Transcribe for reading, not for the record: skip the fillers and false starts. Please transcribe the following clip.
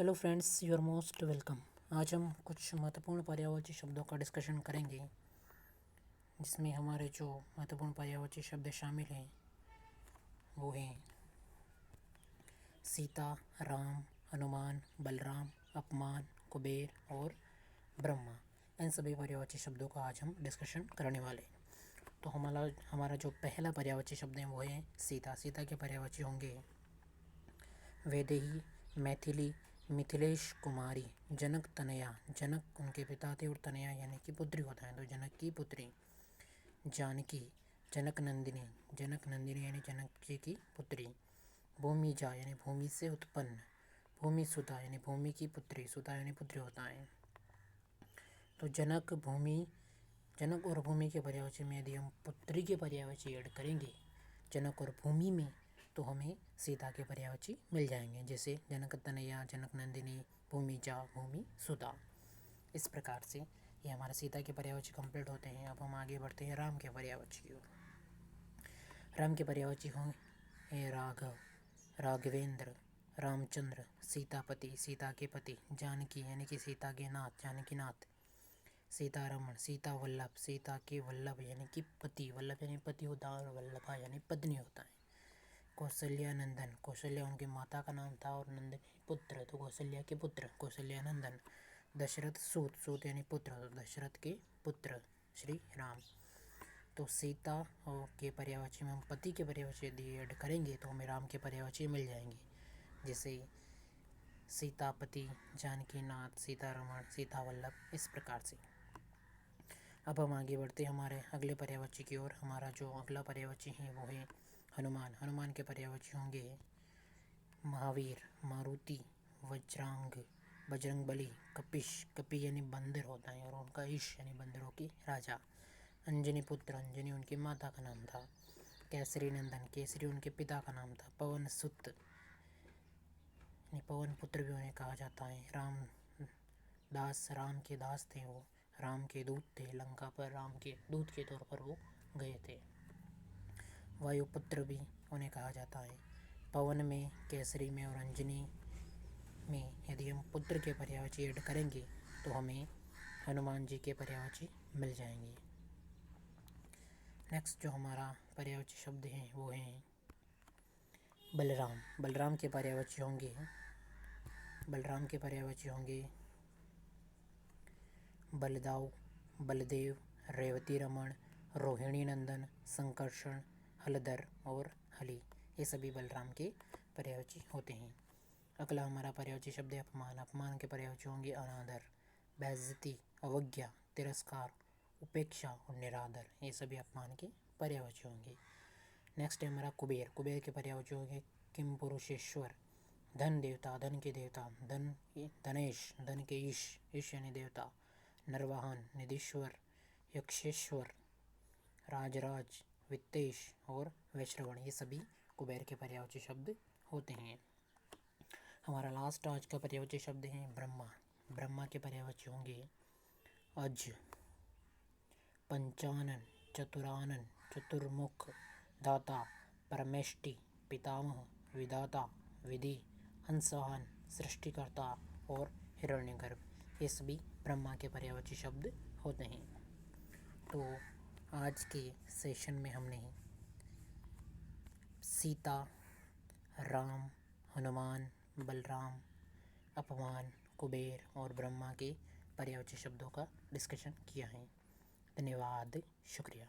Hello friends, you are most welcome. आज हम कुछ महत्वपूर्ण पर्यायवाची शब्दों का डिस्कशन करेंगे, जिसमें हमारे जो महत्वपूर्ण पर्यायवाची शब्द शामिल हैं वो हैं सीता, राम, हनुमान, बलराम, अपमान, कुबेर और ब्रह्मा। इन सभी पर्यायवाची शब्दों का आज हम डिस्कशन करने वाले हैं। तो हमारा जो पहला पर्यायवाची शब्द है वो है सीता। सीता के पर्यायवाची होंगे वैदेही, मैथिली, मिथिलेश कुमारी, जनक तनया। जनक उनके पिता थे और तनया यानी कि पुत्री होता है, तो जनक की पुत्री। जानकी, जनक नंदिनी। जनक नंदिनी यानी जनक जी की पुत्री। भूमिजा यानी भूमि से उत्पन्न। भूमि सुता यानी भूमि की पुत्री। सुता यानी पुत्री होता है। तो जनक, भूमि, जनक और भूमि के पर्यायवाची में यदि हम पुत्री के पर्यायवाची ऐड करेंगे जनक और भूमि में, तो हमें सीता के पर्यायवाची मिल जाएंगे, जैसे जनक तनया, जनक नंदिनी, भूमिजा, भूमि सुता। इस प्रकार से ये हमारा सीता के पर्यायवाची कंप्लीट होते हैं। अब हम आगे बढ़ते हैं राम के पर्यायवाची की ओर। राम के पर्यायवाची होंगे राघव, राघवेंद्र, रामचंद्र, सीतापति, सीता के पति, जानकी यानी कि सीता के नाथ, जानकी नाथ, सीतारमण, सीता वल्लभ, सीता के वल्लभ यानी कि पति। वल्लभ यानी पति होता है और वल्लभा यानी पत्नी होता है। कौशल्या नंदन, कौशल्या उनकी माता का नाम था और नंदन पुत्र, तो कौशल्या के पुत्र कौशल्या नंदन। दशरथ सूत, सूत यानी पुत्र, तो दशरथ के पुत्र श्री राम। तो सीता और के पर्यायवाची में हम पति के पर्यायवाची यदि ऐड करेंगे तो हमें राम के पर्यायवाची मिल जाएंगे, जैसे सीतापति, जानकी नाथ, सीतारमण, सीता वल्लभ। इस प्रकार से अब हम आगे बढ़ते हैं हमारे अगले पर्यायवाची की ओर। हमारा जो अगला पर्यायवाची है वो है हनुमान। हनुमान के पर्यायवाची होंगे महावीर, मारुति, वज्रांग, बजरंगबली, कपिश, कपि यानी बंदर होता है और उनका ईश यानी बंदरों की राजा। अंजनी पुत्र, अंजनी उनकी माता का नाम था। केसरी नंदन, केसरी उनके पिता का नाम था। पवन सुत यानी पवन पुत्र भी उन्हें कहा जाता है। राम दास, राम के दास थे वो, राम के दूत थे। लंका पर राम के दूत के तौर पर वो गए थे। वायुपुत्र भी उन्हें कहा जाता है। पवन में, केसरी में और अंजनी में यदि हम पुत्र के पर्यायवाची ऐड करेंगे तो हमें हनुमान जी के पर्यायवाची मिल जाएंगे। नेक्स्ट जो हमारा पर्यायवाची शब्द है वो है बलराम। बलराम के पर्यायवाची होंगे बलदाऊ, बलदेव, रेवती रमण, रोहिणी नंदन, संकर्षण, हलधर और हली। ये सभी बलराम के पर्यायवाची होते हैं। अगला हमारा पर्यायवाची शब्द है अपमान। अपमान के पर्यायवाची होंगे अनादर, बेइज्जती, अवज्ञा, तिरस्कार, उपेक्षा और निरादर। ये सभी अपमान के पर्यायवाची होंगे। नेक्स्ट है हमारा कुबेर। कुबेर के पर्यायवाची होंगे किम पुरुषेश्वर, धन देवता, धन के देवता, धनेश, धन के ईश यानी देवता, नरवाहन, निधीश्वर, यक्षेश्वर, राजराज, वित्तेश और वैश्रवण। ये सभी कुबेर के पर्यायवाची शब्द होते हैं। हमारा लास्ट आज का पर्यायवाची शब्द है ब्रह्मा। ब्रह्मा के पर्यायवाची होंगे अज, पंचानन, चतुरानन, चतुर्मुख, दाता, परमेष्टि, पितामह, विधाता, विधि, हंसवाहन, सृष्टिकर्ता और हिरण्यगर्भ। ये सभी ब्रह्मा के पर्यायवाची शब्द होते हैं। तो आज के सेशन में हमने सीता, राम, हनुमान, बलराम, अपमान, कुबेर और ब्रह्मा के पर्यायवाची शब्दों का डिस्कशन किया है। धन्यवाद, शुक्रिया।